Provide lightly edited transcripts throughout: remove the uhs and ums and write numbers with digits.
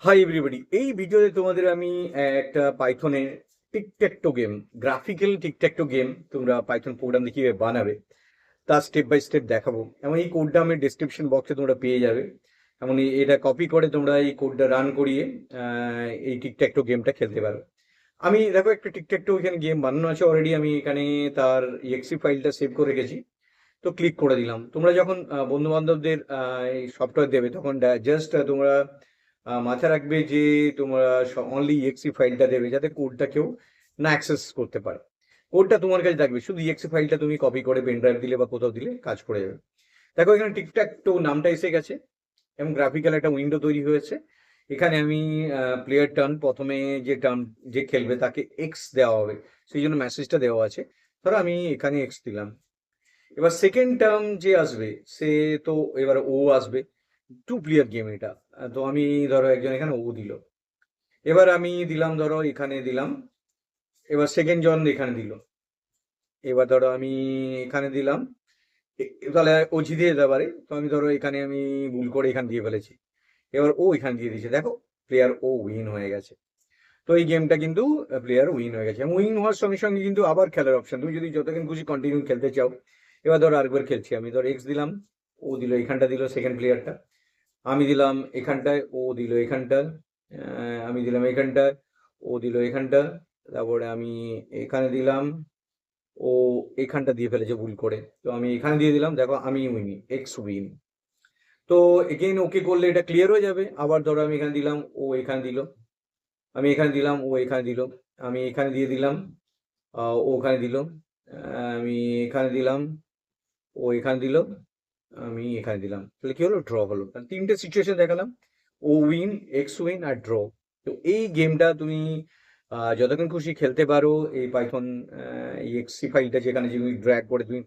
Hi everybody, এই ভিডিওতে তোমাদের আমি একটা পাইথনের টিকট্যাকটো গেম, গ্রাফিক্যাল টিকট্যাকটো গেম তোমরা পাইথন প্রোগ্রাম দিয়ে কিভাবে বানাবে তার স্টেপ বাই স্টেপ দেখাবো। এবং এই কোডটা আমি ডিসক্রিপশন বক্সে তোমরা পেয়ে যাবে। এমন এটা কপি করে তোমরা এই কোডটা রান করিয়ে এই টিকট্যাকটো গেমটা খেলতে পারো। আমি দেখো একটা টিকট্যাকটো এখানে গেম বানানো আছে অলরেডি, আমি এখানে তার ইএক্সি ফাইলটা সেভ করে রেখেছি। তো ক্লিক করে দিলাম। তোমরা যখন বন্ধু বান্ধবদের এই সফটওয়্যার দেবে তখন জাস্ট তোমরা মাথায় রাখবে যে তোমরা অনলি ইএক্সি ফাইলটা দেবে, যাতে কোডটা কেউ না অ্যাক্সেস করতে পারে। কোডটা তোমার কাছে থাকবে, শুধু ইএক্সি ফাইলটা তুমি কপি করে পেন ড্রাইভ দিলে বা কোথাও দিলে কাজ করে যাবে। দেখো এখানে টিকট্যাক তো নামটা এসে গেছে এবং গ্রাফিক্যাল একটা উইন্ডো তৈরি হয়েছে। এখানে আমি প্লেয়ার টার্ন, প্রথমে যে টার্ন যে খেলবে তাকে এক্স দেওয়া হবে, সেই জন্য মেসেজটা দেওয়া আছে। ধরো আমি এখানে এক্স দিলাম। এবার সেকেন্ড টার্ম যে আসবে সে তো এবার ও আসবে। টু প্লেয়ার গেম এটা। তো আমি ধরো একজন এখানে ও দিল, এবার আমি দিলাম ধরো এখানে দিলাম, এবার সেকেন্ড জন এখানে দিল, এবার ধরো আমি এখানে দিলাম। তাহলে ও জিতে যেতে পারে, তো আমি ধরো এখানে আমি ভুল করে এখানে দিয়ে ফেলেছি। এবার ও এখানে দিয়ে দিয়েছে, দেখো প্লেয়ার ও উইন হয়ে গেছে। তো এই গেমটা কিন্তু প্লেয়ার উইন হয়ে গেছে এবং উইন হওয়ার সঙ্গে সঙ্গে কিন্তু আবার খেলার অপশন, তুমি যদি যতক্ষণ খুশি কন্টিনিউ খেলতে চাও। এবার ধরো আরেকবার খেলছি, আমি ধরো এক্স দিলাম, ও দিল এখানটা, দিল সেকেন্ড প্লেয়ারটা। আমি দিলাম এখানটায়, ও দিল এখানটায়। আমি দিলাম এখানটায়, ও দিল এখানটা। তারপরে আমি এখানে দিলাম, ও এখানটা দিয়ে ফেলেছে ভুল করে, তো আমি এখানে দিয়ে দিলাম, দেখো আমি উইনি, এক্স উইন। তো এগেইন ওকে করলে এটা ক্লিয়ার হয়ে যাবে। আবার ধরো আমি এখানে দিলাম, ও এখানে দিল, আমি এখানে দিলাম, ও এখানে দিল, আমি এখানে দিয়ে দিলাম, ও ওখানে দিল, আমি এখানে দিলাম, ও এখানে দিল, আমি এখানে দিলাম। তাহলে কি হলো? ড্র হলো। তাহলে তিনটে সিচুয়েশন দেখালাম, ও উইন, এক্স উইন আর ড্র। তো এই গেমটা তুমি যতক্ষণ খুশি খেলতে পারো। এই পাইথন এই এক্সি ফাইলটা যেখানে তুমি ড্র্যাগ করে তুমি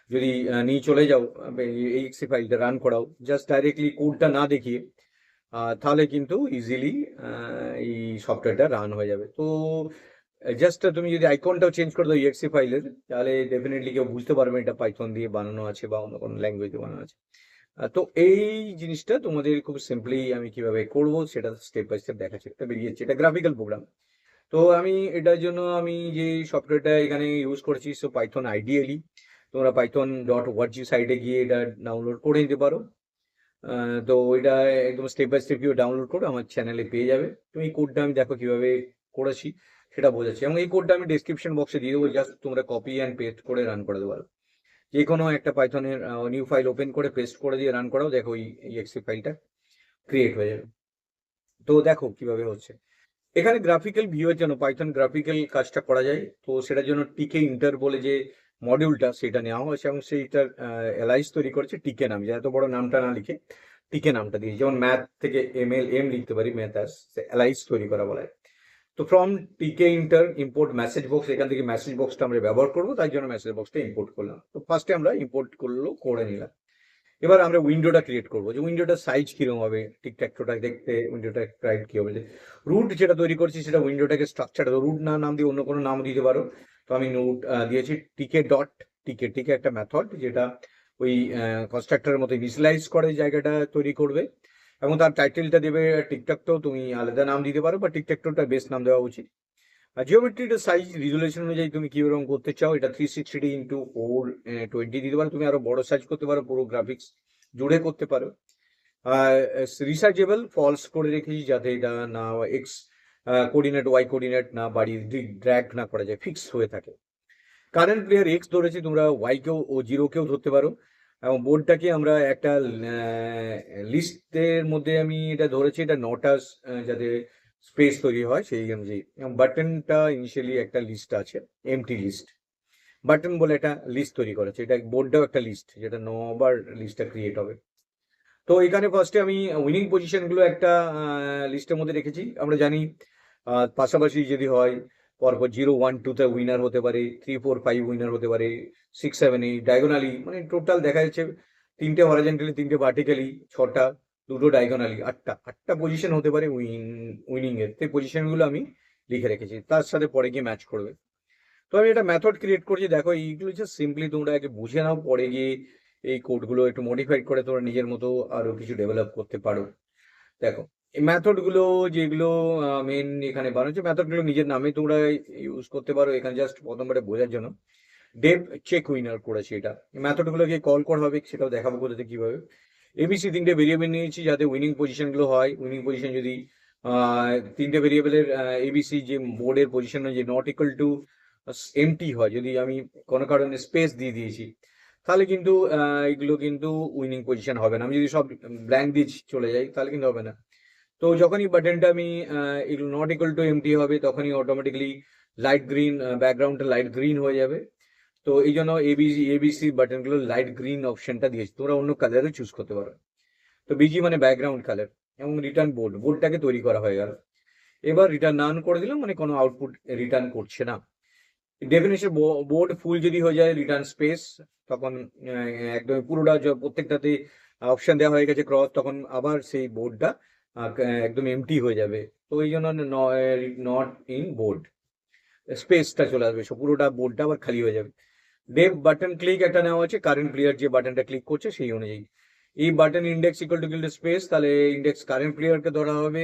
যদি নিয়ে চলে যাও, এই এক্সি ফাইলটা রান করাও জাস্ট ডাইরেক্টলি কোডটা না দেখিয়ে, তাহলে কিন্তু ইজিলি এই সফটওয়্যারটা রান হয়ে যাবে। তো জাস্ট তুমি যদি আইকনটাও চেঞ্জ করে দাও ইএক্সি ফাইলের, তাহলে ডেফিনেটলি কেউ বুঝতে পারবে এটা পাইথন দিয়ে বানানো আছে বা অন্য কোনো ল্যাঙ্গুয়েজ দিয়ে বানানো আছে। তো এই জিনিসটা তোমাদের খুব সিম্পলি আমি কিভাবে করব সেটা স্টেপ বাই স্টেপ দেখাচ্ছি। এটা বেরিয়েছে, এটা গ্রাফিক্যাল প্রোগ্রাম। তো আমি এটার জন্য আমি যে সফটওয়্যারটা এখানে ইউজ করেছি, সো পাইথন আইডিয়ালি তোমরা python.org সাইটে গিয়ে এটা ডাউনলোড করে নিতে পারো। তো এটা একদম স্টেপ বাই স্টেপ কিভাবে ডাউনলোড করো আমার চ্যানেলে পেয়ে যাবে। তুমি এই কোডটা আমি দেখো কিভাবে করেছি সেটা বোঝাচ্ছি, এবং এই কোডটা আমি ডিসক্রিপশন বক্সে দিয়ে দেবো, জাস্ট তোমরা কপি অ্যান্ড পেস্ট করে রান করে দেবো। যে কোনো একটা পাইথনের নিউ ফাইল ওপেন করে পেস্ট করে দিয়ে রান করাও, দেখো এই exe ফাইলটা ক্রিয়েট হয়ে যাবে। তো দেখো কিভাবে হচ্ছে। এখানে গ্রাফিক্যাল ভিউয়ের জন্য পাইথন গ্রাফিক্যাল কাজটা করা যায়, তো সেটার জন্য টিকে ইন্টার বলে যে মডিউলটা সেটা নেওয়া হয়েছে এবং সেইটার এলাইস তৈরি করেছে টিকে নাম, যে এত বড় নামটা না লিখে টিকে নামটা দিয়ে, যেমন ম্যাথ থেকে এম লিখতে পারি, ম্যাথ আস এলাইস তৈরি করা বলা হয়। তো ফ্রম টিকে ইন্টার ইম্পোর্ট মেসেজ বক্স, এখান থেকে মেসেজ বক্সটা আমরা ব্যবহার করবো, তাই জন্য মেসেজ বক্সটা ইম্পোর্ট করলাম। তো ফার্স্টে আমরা ইম্পোর্ট করলো করে নিলাম। এবার আমরা উইন্ডোটা ক্রিয়েট করবো, যে উইন্ডোটার সাইজ কিরকম হবে, টিকট্যাকটোটা দেখতে উইন্ডোটা ক্রাইট কি হবে। যে রুট যেটা তৈরি করছি সেটা উইন্ডোটাকে স্ট্রাকচার, রুট না নাম দিয়ে অন্য কোনো নাম দিতে পারো। তো আমি রুট দিয়েছি টিকে ডট টিকে। টিকে একটা মেথড যেটা ওই কনস্ট্রাক্টরের মতো ইনিশিয়ালাইজ করে জায়গাটা তৈরি করবে, এবং তার টাইটেলটা দেবে টিকট্যাকটো। তুমি আলাদা নাম দিতে পারো বা টিকট্যাকটোটা বেস্ট নাম দেওয়া উচিত। আর জিওমেট্রিটা সাইজ রিজলিউশন অনুযায়ী তুমি কিরকম করতে চাও, এটা 360 ইন্টু 420 দিতে পারো, তুমি আরো বড় সাইজ করতে পারো, পুরো গ্রাফিক্স জুড়ে করতে পারো। আর রিসার্চেবল ফলস করে রেখেছি, যাতে এটা না এক্স কোঅর্ডিনেট ওয়াই কোঅর্ডিনেট না বাড়িয়ে ড্র্যাগ না করা যায়, ফিক্স হয়ে থাকে। কারেন্ট প্লেয়ার এক্স ধরেছি, তোমরা ওয়াই কেও ও জিরো কেও ধরতে পারো। এবং বোর্ডটাকে আমরা একটা লিস্টের মধ্যে আমি এটা ধরেছি, এটা নটা যাতে স্পেস তৈরি হয় সেই অনুযায়ী। এবং বাটনটা ইনিশিয়ালি একটা লিস্ট আছে, এমটি লিস্ট। বাটন বলে একটা লিস্ট তৈরি করেছে, এটা বোর্ডটাও একটা লিস্ট, যেটা 9বার লিস্টটা ক্রিয়েট হবে। তো এখানে ফার্স্টে আমি উইনিং পজিশনগুলো একটা লিস্টের মধ্যে রেখেছি। আমরা জানি পাশাপাশি যদি হয় পরপর 0 1 2 তে উইনার হতে পারে, 3 4 5 উইনার হতে পারে, 6 7 8 ডায়াগোনালি, মানে টোটাল দেখা যাচ্ছে 3টে হরাইজন্টালি, 3টে ভার্টিক্যালি, 6টা, 2টো ডায়াগোনালি, 8টা পজিশন হতে পারে উইনিং এর। সেই পজিশনগুলো আমি লিখে রেখেছি, তার সাথে পরে গিয়ে ম্যাচ করবে। তো আমি একটা মেথড ক্রিয়েট করছি, দেখো এইগুলো জাস্ট সিম্পলি তোমরা আগে বুঝে নাও, পরে গিয়ে এই কোডগুলো একটু মডিফাইড করে তোমরা নিজের মতো আরো কিছু ডেভেলপ করতে পারো। দেখো মেথডগুলো যেগুলো মেন এখানে বানাচ্ছে, মেথডগুলো নিজের নামে তোমরা ইউজ করতে পারো। এখানে জাস্ট প্রথমবারে বোঝার জন্য ডেভ চেক উইনার করেছে। এটা মেথডগুলোকে কল করা হবে, সেটাও দেখাবো কোথাতে কিভাবে। এবিসি তিনটে ভেরিয়েবল নিয়েছি যাতে উইনিং পজিশনগুলো হয়। উইনিং পজিশন যদি তিনটে ভেরিয়েবলের এবিসি যে বোর্ডের পজিশন যে নট ইকুয়াল টু এমটি হয়, যদি আমি কোনো কারণে স্পেস দিয়ে দিয়েছি, তাহলে কিন্তু এগুলো কিন্তু উইনিং পজিশন হবে না। আমি যদি সব ব্ল্যাঙ্ক দিয়ে চলে যাই তাহলে কিন্তু হবে না। তো যখনই বাটনটা আমি এগুলো নট ইকুয়াল টু এমটি হবে, তখনই অটোমেটিক্যালি লাইট গ্রিন, ব্যাকগ্রাউন্ডটা লাইট গ্রিন হয়ে যাবে। তো এই জন্য এবিসি বাটনগুলো লাইট গ্রিন অপশনটা দিয়েছি, তোমরা অন্য কালারও চুজ করতে পারো। তো বিজি মানে ব্যাকগ্রাউন্ড কালার, এবং রিটার্ন বোর্ডটাকে তৈরি করা হয়ে গেল। এবার রিটার্ন নান করে দিলাম, মানে কোনো আউটপুট রিটার্ন করছে না। ডেফিনেশন বোর্ড ফুল যদি হয়ে যায় রিটার্ন স্পেস, তখন একদম পুরোটা প্রত্যেকটাতে অপশন দেওয়া হয়ে গেছে ক্রস, তখন আবার সেই বোর্ডটা একদম এমটি হয়ে যাবে। তো এই জন্য নট ইন বোর্ড স্পেসটা চলে আসবে, সব পুরোটা বোর্ডটা আবার খালি হয়ে যাবে। ডেভ বাটন ক্লিক একটা নেওয়া আছে, কারেন্ট প্লেয়ার যে বাটনটা ক্লিক করছে সেই অনুযায়ী। এই button index equal to space, তাহলে ইন্ডেক্স কারেন্ট প্লেয়ারকে ধরা হবে।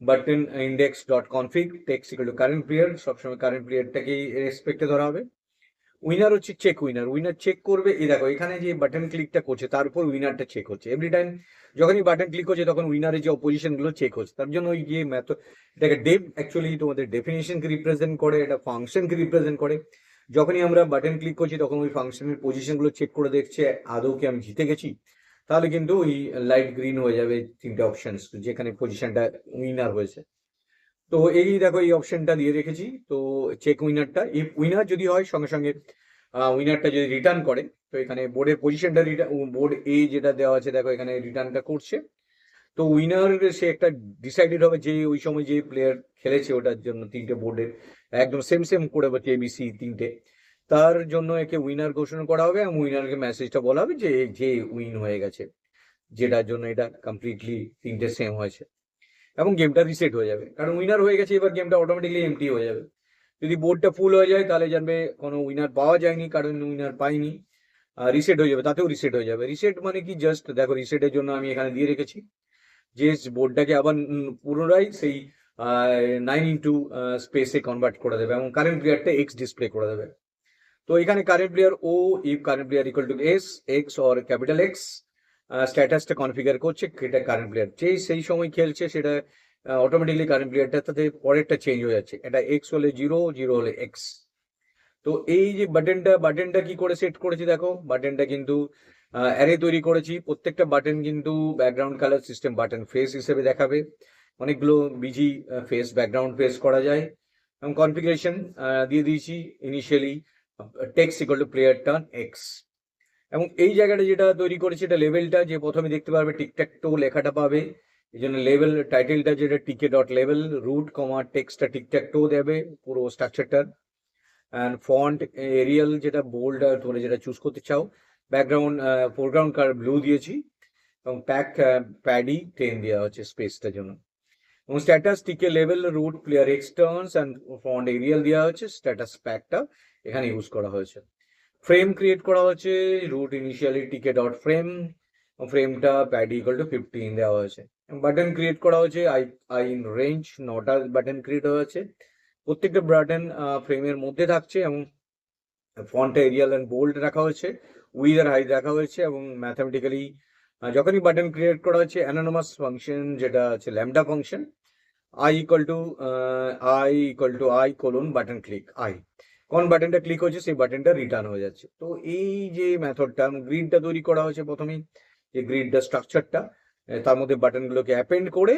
Button index dot config text equal two current player, সবসময় কারেন্ট প্লেয়ারটাকেই রেসপেক্টে ধরা হবে। উইনার হচ্ছে চেক উইনার, উইনার চেক করবে। এই দেখো এখানে যে বাটন ক্লিকটা করছে তার উপর উইনারটা চেক হচ্ছে। এভরি টাইম যখনই বাটন ক্লিক করছে তখন উইনারের যে অপোজিশন গুলো চেক হচ্ছে। তার জন্য ওই যে মেথড, এটাকে ডেভ অ্যাকচুয়ালি তোমাদের ডেফিনেশনকে রিপ্রেজেন্ট করে, এটা ফাংশনকে রিপ্রেজেন্ট করে। যখনই আমরা বাটন ক্লিক করছি তখন ওই ফাংশনের পজিশন গুলো চেক করে দেখছে আদৌ কি আমি জিতে গেছি, তাহলে কিন্তু ওই লাইট গ্রিন হয়ে যাবে তিনটে অপশন যেখানে পজিশনটা উইনার হয়েছে। তো এই দেখো এই অপশনটা দিয়ে রেখেছি। তো চেক উইনারটা, এই উইনার যদি হয় সঙ্গে সঙ্গে উইনারটা যদি রিটার্ন করে, তো এখানে বোর্ডের পজিশনটা বোর্ড এ যেটা দেওয়া আছে দেখো এখানে রিটার্নটা করছে। তো উইনার সে একটা ডিসাইডেড হবে যে ওই সময় যে প্লেয়ার খেলেছে ওটার জন্য, তিনটে বোর্ডের একদম সেম সেম করে বলছে এবিসি তিনটে, তার জন্য একে উইনার ঘোষণা করা হবে এবং উইনারকে মেসেজটা বলা হবে যে যে উইন হয়ে গেছে, যেটার জন্য এটা কমপ্লিটলি তিনটে সেম হয়েছে। এবং গেমটা রিসেট হয়ে যাবে, কারণ উইনার হয়ে গেছে। এবার গেমটা অটোমেটিকলি এমটি হয়ে যাবে। যদি বোর্ডটা ফুল হয়ে যায় তাহলে জানবে কোনো উইনার পাওয়া যায়নি, কারণ উইনার পাইনি। রিসেট হয়ে যাবে, তাতেও রিসেট হয়ে যাবে। রিসেট মানে কি, জাস্ট দেখো রিসেটের জন্য আমি এখানে দিয়ে রেখেছি যে বোর্ডটাকে আবার পুনরায় সেই 9 ইন্টু স্পেসে কনভার্ট করে দেবে এবং কারেন্ট প্লেয়ারটা এক্স ডিসপ্লে করে দেবে। তো এখানে কারেন্ট প্লেয়ার ও, if current player equal to S X or capital X, স্ট্যাটাসটা কনফিগার করছে এটা কারেন্ট প্লেয়ার যেই সেই সময় খেলছে, সেটা অটোমেটিকলি কারেন্ট প্লেয়ারটা তাতে পরেরটা চেঞ্জ হয়ে যাচ্ছে। এটা এক্স হলে জিরো, জিরো হলে এক্স। তো এই যে বাটনটা কি করে সেট করেছি দেখো, বাটনটা কিন্তু অ্যারে তৈরি করেছি। প্রত্যেকটা বাটন কিন্তু background colour system button face হিসেবে দেখাবে। অনেকগুলো বিজি ফেস ব্যাকগ্রাউন্ড ফেস করা যায়। এবং কনফিগারেশন দিয়ে দিয়েছি initially text equal two player turn x. এবং এই জায়গাটা যেটা তৈরি করেছি এটা লেভেলটা, যে প্রথমে দেখতে পারবে টিকট্যাকটো লেখাটা পাবে, এই জন্য লেভেল টাইটেলটা যেটা টিকে ডট লেভেল রুট কমা টেক্সটটা টিকট্যাকটো দেবে পুরো স্ট্রাকচারটার। অ্যান্ড ফন্ট এরিয়াল যেটা বোল্ড তোমরা যেটা চুজ করতে চাও। ব্যাকগ্রাউন্ড ফোরগ্রাউন্ড কালার ব্লু দিয়েছি এবং প্যাডি 10 দেওয়া হচ্ছে স্পেসটার জন্য। এবং স্ট্যাটাস টিকে লেভেল root player X turns and font Arial দেওয়া হচ্ছে, স্ট্যাটাস প্যাকটা এখানে ইউজ করা হয়েছে। ফ্রেম ক্রিয়েট করা হচ্ছে root initially TK dot frame, ফ্রেমটা প্যাডি ইকুয়াল টু 15 দেওয়া হয়েছে। বাটন ক্রিয়েট করা হয়েছে আই ইন রেঞ্জ, 9টা বাটন ক্রিয়েট হয়েছে। প্রত্যেকটা বাটন ফ্রেমের মধ্যে থাকছে এবং ফন্ট এরিয়াল অ্যান্ড বোল্ড রাখা হয়েছে, উইথ আর হাইট রাখা হয়েছে। এবং ম্যাথামেটিক্যালি যখনই বাটন ক্রিয়েট করা হচ্ছে অ্যানোনিমাস ফাংশন যেটা আছে lambda function, I colon button click I, কোন বাটনটা ক্লিক হচ্ছে সেই বাটনটা রিটার্ন হয়ে যাচ্ছে। তো এই যে মেথডটা গ্রিডটা তৈরি করা হয়েছে প্রথমেই, যে গ্রিডটা স্ট্রাকচারটা তার মধ্যে বাটনগুলোকে অ্যাপেন্ড করে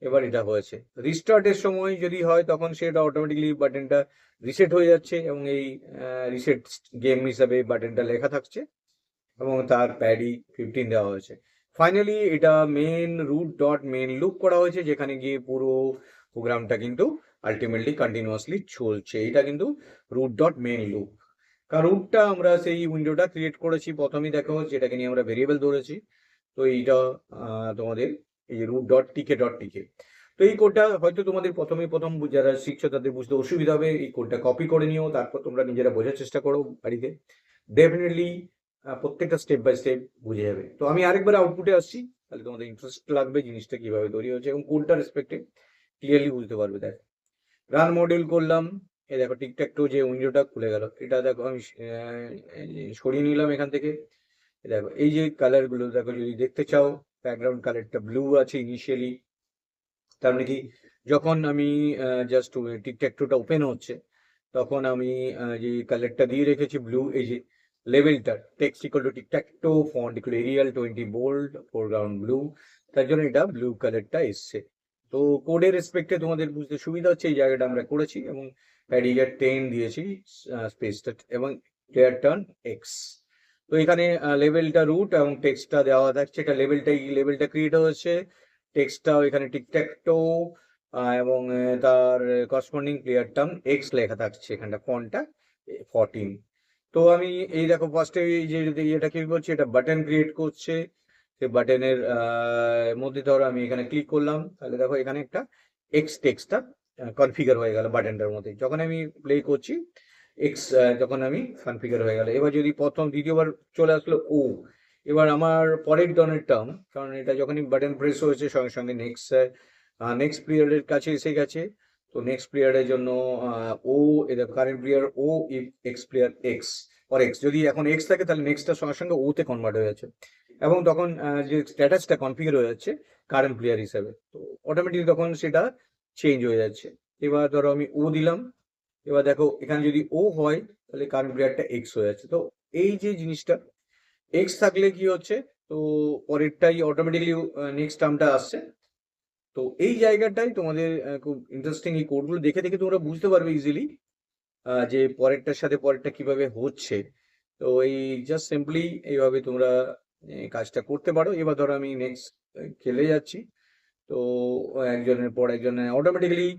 এবার এটা হয়েছে। রিস্টার্টের সময় যদি হয় তখন সেটা অটোমেটিকলি বাটনটা রিসেট হয়ে যাচ্ছে এবং এই রিসেট গেম হিসাবে বাটনটা লেখা থাকছে এবং তার প্যাডি 15 দেওয়া হয়েছে। ফাইনালি এটা main root dot main loop করা হয়েছে, যেখানে গিয়ে পুরো প্রোগ্রামটা কিন্তু আলটিমেটলি কন্টিনিউয়াসলি চলছে। এটা কিন্তু রুট ডট মেন লুপ। কারণ রুটটা আমরা সেই উইন্ডোটা ক্রিয়েট করেছি প্রথমেই দেখো, যেটাকে নিয়ে আমরা ভেরিয়েবল ধরেছি। তো এইটা তোমাদের এই রুট ডট টিকে ডট টিকে। তো এই কোডটা হয়তো তোমাদের প্রথম যারা শিখছো তাদের বুঝতে অসুবিধা হবে, এই কোডটা কপি করে নিও, তারপর তোমরা নিজেরা বোঝার চেষ্টা করো বাড়িতে। ডেফিনেটলি প্রত্যেকটা স্টেপ বাই স্টেপ বুঝে যাবে। তো আমি আরেকবার আউটপুটে আসছি। তাহলে তোমাদের ইন্টারেস্ট লাগবে জিনিসটা কিভাবে তৈরি হচ্ছে, এবং কোডটা রেসপেক্টে ক্লিয়ারলি বুঝতে পারবে। দেখো রান মডিউল করলাম, এই দেখো টিকট্যাকটো যে উইন্ডোটা খুলে গেল, এটা দেখো আমি সরিয়ে নিলাম এখান থেকে। দেখো এই যে কালার গুলো দেখো, যদি দেখতে চাও ব্যাকগ্রাউন্ড কালারটা ব্লু আছে ইনিশিয়ালি, তার মানে কি যখন আমি জাস্ট টিকট্যাকটোটা ওপেন হচ্ছে তখন আমি যে কালারটা দিয়ে রেখেছি ব্লু, এই যে লেভেলটা text equal to tic tac toe, font equal to 20 bold, foreground blue, তার জন্য এটা ব্লু কালারটা এসছে। তো কোডের রেসপেক্টে তোমাদের বুঝতে সুবিধা হচ্ছে, এই জায়গাটা আমরা করেছি এবং প্যাডিজার 10 দিয়েছি স্পেসটা, এবং ক্লিয়ার টার্ন এক্স। তো এখানে লেভেলটা রুট এবং টেক্সটটা দেওয়া থাকছে, এটা লেভেলটা ক্রিয়েট হয়েছে, টেক্সটটাও এখানে টিকট্যাকটো এবং তার করসপন্ডিং ক্লিয়ার টার্ম এক্স লেখা থাকছে, এখানটা ফন্টটা 14। তো আমি এই দেখো ফার্স্টে এই যে এটা কি করছি, এটা বাটন ক্রিয়েট করছে, সেই বাটনের মধ্যে ধরো আমি এখানে ক্লিক করলাম, তাহলে দেখো এখানে একটা এক্স টেক্সটটা কনফিগার হয়ে গেল বাটনটার মধ্যে। যখন আমি প্লে করছি এক্স, যখন আমি কনফিগার হয়ে গেল। এবার যদি দ্বিতীয়বার চলে আসলো ও, এবার আমার পরের ডনের টার্ম, কারণ এটা যখনই বাটন প্রেস হয়েছে সঙ্গে সঙ্গে নেক্সট পিরিয়ডের কাছে এসে গেছে। তো নেক্সট পিরিয়ডের জন্য ও, এদের কারেন্ট প্লেয়ার ও X player X or X, যদি এখন এক্স থাকে তাহলে নেক্সটটার সঙ্গে সঙ্গে ওতে কনভার্ট হয়ে যাচ্ছে, এবং তখন যে স্ট্যাটাসটা কনফিগার হয়ে যাচ্ছে কারেন্ট প্লেয়ার হিসাবে, তো অটোমেটিক তখন সেটা চেঞ্জ হয়ে যাচ্ছে। এবার ধরো আমি ও দিলাম, এবার দেখো এখানে যদি ও হয় তাহলে কারেন্ট প্লেয়ারটা এক্স হয়ে যাচ্ছে। তো এই যে জিনিসটা এক্স থাকলে কি হচ্ছে, তো পরেরটাই অটোমেটিকলি নেক্সট টার্মটা আসছে। তো এই জায়গাটাই তোমাদের খুব ইন্টারেস্টিং, এই কোডগুলো দেখে দেখে তোমরা বুঝতে পারবে ইজিলি যে পরেরটার সাথে পরেরটা কিভাবে হচ্ছে। তো এই জাস্ট সিম্পলি এইভাবে তোমরা কাজটা করতে পারো। এবার ধরো আমি নেক্সট খেলে যাচ্ছি, তো একজনের পর একজনের অটোমেটিক্যালি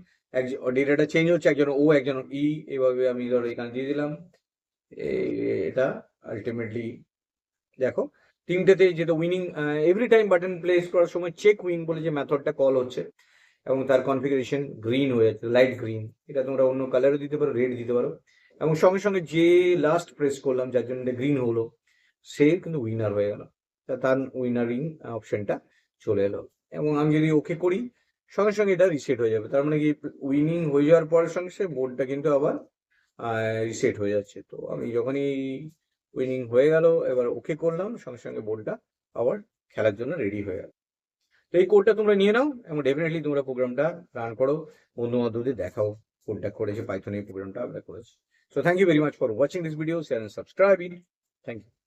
ডেটাটা চেঞ্জ হচ্ছে, একজন ও একজন ই, এভাবে আমি ধরো এখানে দিয়ে দিলাম এটা। আলটিমেটলি দেখো তিনটেতেই যেটা winning, every time button place করার সময় চেক উইন বলে যে মেথডটা কল হচ্ছে, এবং তার কনফিগারেশন গ্রিন হয়ে যাচ্ছে, লাইট গ্রিন। এটা তোমরা অন্য কালারও দিতে পারো, রেড দিতে পারো, এবং সঙ্গে সঙ্গে যে লাস্ট প্রেস করলাম যার জন্য গ্রিন হলো সে কিন্তু উইনার হয়ে গেল, তার উইনারিং অপশনটা চলে এলো। এবং আমি যদি ওকে করি সঙ্গে সঙ্গে এটা রিসেট হয়ে যাবে, তার মানে কি উইনিং হয়ে যাওয়ার পরের সঙ্গে সে বোর্ডটা কিন্তু আবার রিসেট হয়ে যাচ্ছে। তো আমি যখনই উইনিং হয়ে গেল এবার ওকে করলাম, সঙ্গে সঙ্গে বোর্ডটা আবার খেলার জন্য রেডি হয়ে গেল। তো এই কোডটা তোমরা নিয়ে নাও এবং ডেফিনেটলি তোমরা প্রোগ্রামটা রান করো, বন্ধু বান্ধবদের দেখাও কোডটা করেছে, পাইথন এই প্রোগ্রামটা আমরা করেছি। So thank you very much for watching this video, share and subscribe. Thank you.